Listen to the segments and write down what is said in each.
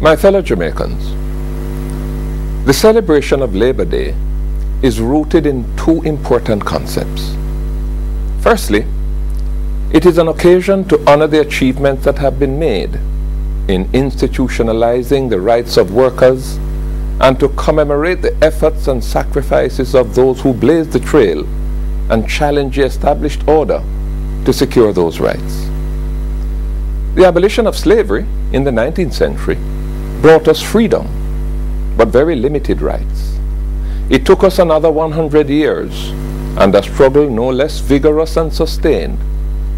My fellow Jamaicans, the celebration of Labor Day is rooted in two important concepts. Firstly, it is an occasion to honor the achievements that have been made in institutionalizing the rights of workers and to commemorate the efforts and sacrifices of those who blazed the trail and challenged the established order to secure those rights. The abolition of slavery in the 19th century brought us freedom, but very limited rights. It took us another 100 years and a struggle no less vigorous and sustained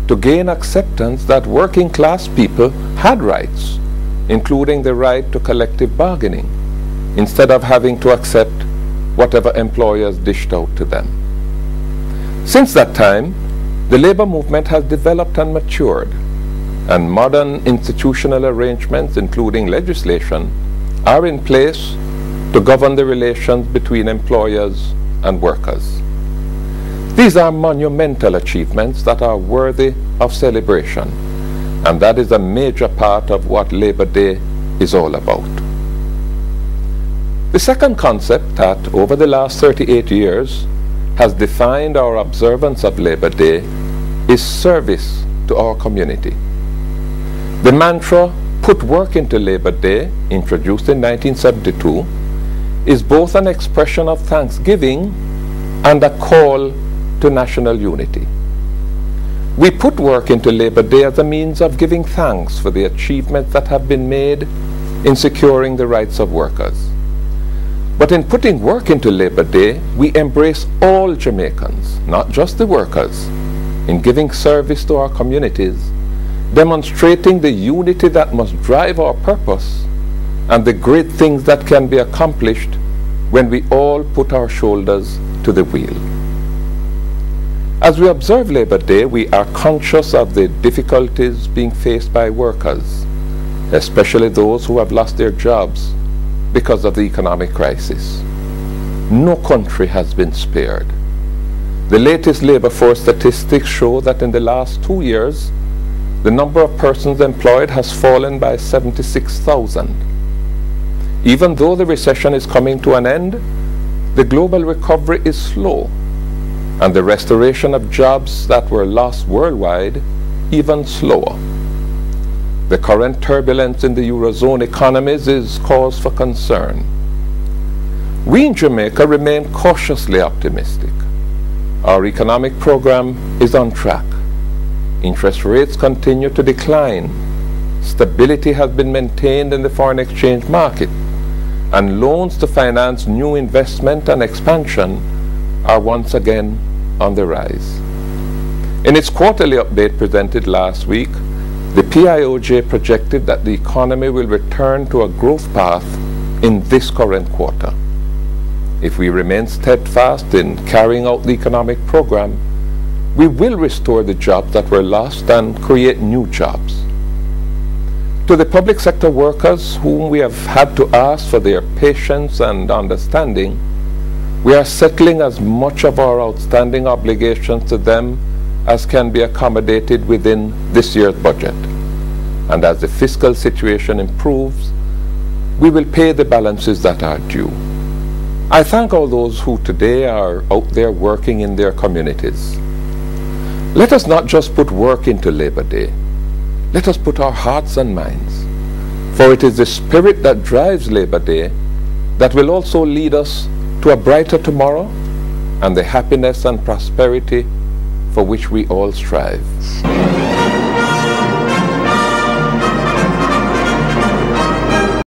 to gain acceptance that working class people had rights, including the right to collective bargaining, instead of having to accept whatever employers dished out to them. Since that time, the labor movement has developed and matured, and modern institutional arrangements, including legislation, are in place to govern the relations between employers and workers. These are monumental achievements that are worthy of celebration, and that is a major part of what Labor Day is all about. The second concept that, over the last 38 years, has defined our observance of Labor Day is service to our community. The mantra, "Put work into Labor Day," introduced in 1972, is both an expression of thanksgiving and a call to national unity. We put work into Labor Day as a means of giving thanks for the achievements that have been made in securing the rights of workers. But in putting work into Labor Day, we embrace all Jamaicans, not just the workers, in giving service to our communities, demonstrating the unity that must drive our purpose and the great things that can be accomplished when we all put our shoulders to the wheel. As we observe Labor Day, we are conscious of the difficulties being faced by workers, especially those who have lost their jobs because of the economic crisis. No country has been spared. The latest labor force statistics show that in the last 2 years, the number of persons employed has fallen by 76,000. Even though the recession is coming to an end, the global recovery is slow, and the restoration of jobs that were lost worldwide even slower. The current turbulence in the Eurozone economies is cause for concern. We in Jamaica remain cautiously optimistic. Our economic program is on track. Interest rates continue to decline. Stability has been maintained in the foreign exchange market, and loans to finance new investment and expansion are once again on the rise. In its quarterly update presented last week, the PIOJ projected that the economy will return to a growth path in this current quarter. If we remain steadfast in carrying out the economic program, we will restore the jobs that were lost and create new jobs. To the public sector workers whom we have had to ask for their patience and understanding, we are settling as much of our outstanding obligations to them as can be accommodated within this year's budget. And as the fiscal situation improves, we will pay the balances that are due. I thank all those who today are out there working in their communities. Let us not just put work into Labor Day. Let us put our hearts and minds. For it is the spirit that drives Labor Day that will also lead us to a brighter tomorrow and the happiness and prosperity for which we all strive.